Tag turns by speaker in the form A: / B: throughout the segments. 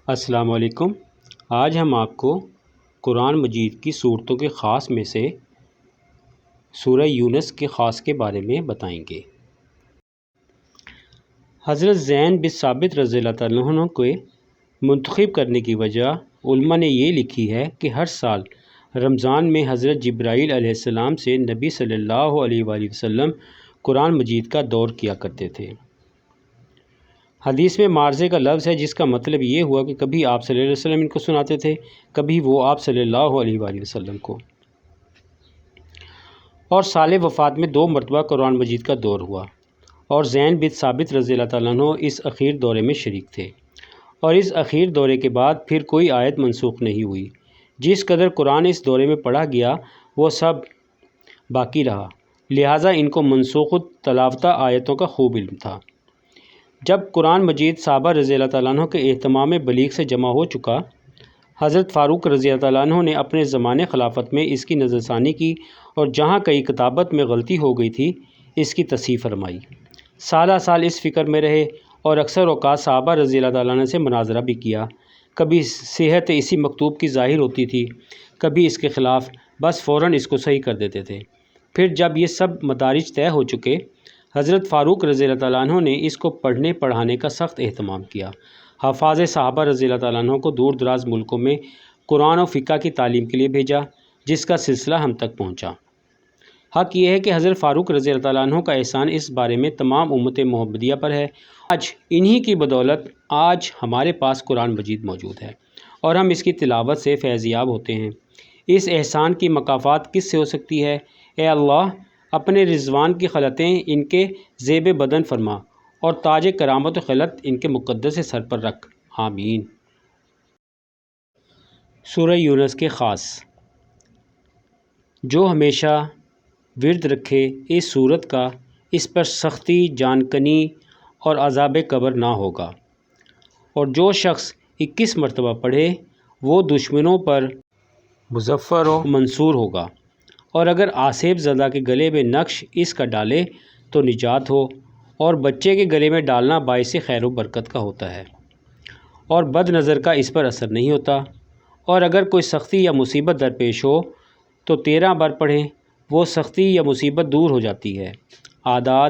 A: السلام علیکم۔ آج ہم آپ کو قرآن مجید کی صورتوں کے خاص میں سے سورہ یونس کے خاص کے بارے میں بتائیں گے۔ حضرت زین بن ثابت رضی اللہ تعالیٰ عنہ کو منتخب کرنے کی وجہ علماء نے یہ لکھی ہے کہ ہر سال رمضان میں حضرت جبرائیل علیہ السلام سے نبی صلی اللہ علیہ وآلہ وسلم قرآن مجید کا دور کیا کرتے تھے۔ حدیث میں معرضے کا لفظ ہے، جس کا مطلب یہ ہوا کہ کبھی آپ صلی اللہ علیہ وسلم ان کو سناتے تھے، کبھی وہ آپ صلی اللہ علیہ وآلہ وسلم کو۔ اور سال وفات میں 2 مرتبہ قرآن مجید کا دور ہوا، اور زین بن ثابت رضی اللہ تعالیٰ عنہ اس اخیر دورے میں شریک تھے، اور اس اخیر دورے کے بعد پھر کوئی آیت منسوخ نہیں ہوئی۔ جس قدر قرآن اس دورے میں پڑھا گیا وہ سب باقی رہا، لہٰذا ان کو منسوخ تلاوتہ آیتوں کا خوب علم تھا۔ جب قرآن مجید صحابہ رضی اللہ تعالیٰ عنہ کے اہتمام بلیغ سے جمع ہو چکا، حضرت فاروق رضی اللہ تعالیٰ عنہ نے اپنے زمانے خلافت میں اس کی نظر ثانی کی، اور جہاں کئی کتابت میں غلطی ہو گئی تھی اس کی تصحیح فرمائی۔ سالہ سال اس فکر میں رہے، اور اکثر اوقات صحابہ رضی اللہ تعالیٰ عنہ سے مناظرہ بھی کیا۔ کبھی صحت اسی مکتوب کی ظاہر ہوتی تھی، کبھی اس کے خلاف، بس فوراً اس کو صحیح کر دیتے تھے۔ پھر جب یہ سب مدارج طے ہو چکے، حضرت فاروق رضی اللہ تعالیٰ عنہ نے اس کو پڑھنے پڑھانے کا سخت اہتمام کیا۔ حفاظ صحابہ رضی اللہ تعالیٰ عنہ کو دور دراز ملکوں میں قرآن و فقہ کی تعلیم کے لیے بھیجا، جس کا سلسلہ ہم تک پہنچا۔ حق یہ ہے کہ حضرت فاروق رضی اللہ تعالیٰ عنہ کا احسان اس بارے میں تمام امت محمدیہ پر ہے۔ آج انہی کی بدولت آج ہمارے پاس قرآن مجید موجود ہے، اور ہم اس کی تلاوت سے فیض یاب ہوتے ہیں۔ اس احسان کی مکافات کس سے ہو سکتی ہے؟ اے اللہ، اپنے رضوان کی خلعتیں ان کے زیب بدن فرما، اور تاج کرامت و خلعت ان کے مقدس سر پر رکھ، آمین۔ سورہ یونس کے خاص: جو ہمیشہ ورد رکھے اس سورت کا، اس پر سختی، جان کنی اور عذاب قبر نہ ہوگا، اور جو شخص 21 مرتبہ پڑھے وہ دشمنوں پر مظفر و منصور ہوگا، اور اگر آصف زدہ کے گلے میں نقش اس کا ڈالے تو نجات ہو، اور بچے کے گلے میں ڈالنا باعث خیر و برکت کا ہوتا ہے، اور بد نظر کا اس پر اثر نہیں ہوتا، اور اگر کوئی سختی یا مصیبت درپیش ہو تو 13 بار پڑھیں، وہ سختی یا مصیبت دور ہو جاتی ہے۔ اعداد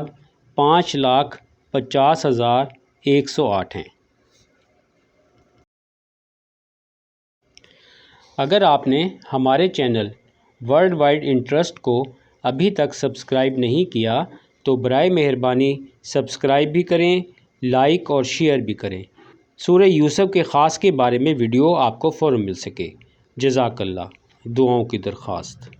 A: 5,50,108 ہیں۔ اگر آپ نے ہمارے چینل ورلڈ وائڈ انٹرسٹ کو ابھی تک سبسکرائب نہیں کیا تو برائے مہربانی سبسکرائب بھی کریں، لائک اور شیئر بھی کریں، سورہ یوسف کے خاص کے بارے میں ویڈیو آپ کو فوراً مل سکے۔ جزاک اللہ۔ دعاؤں کی درخواست۔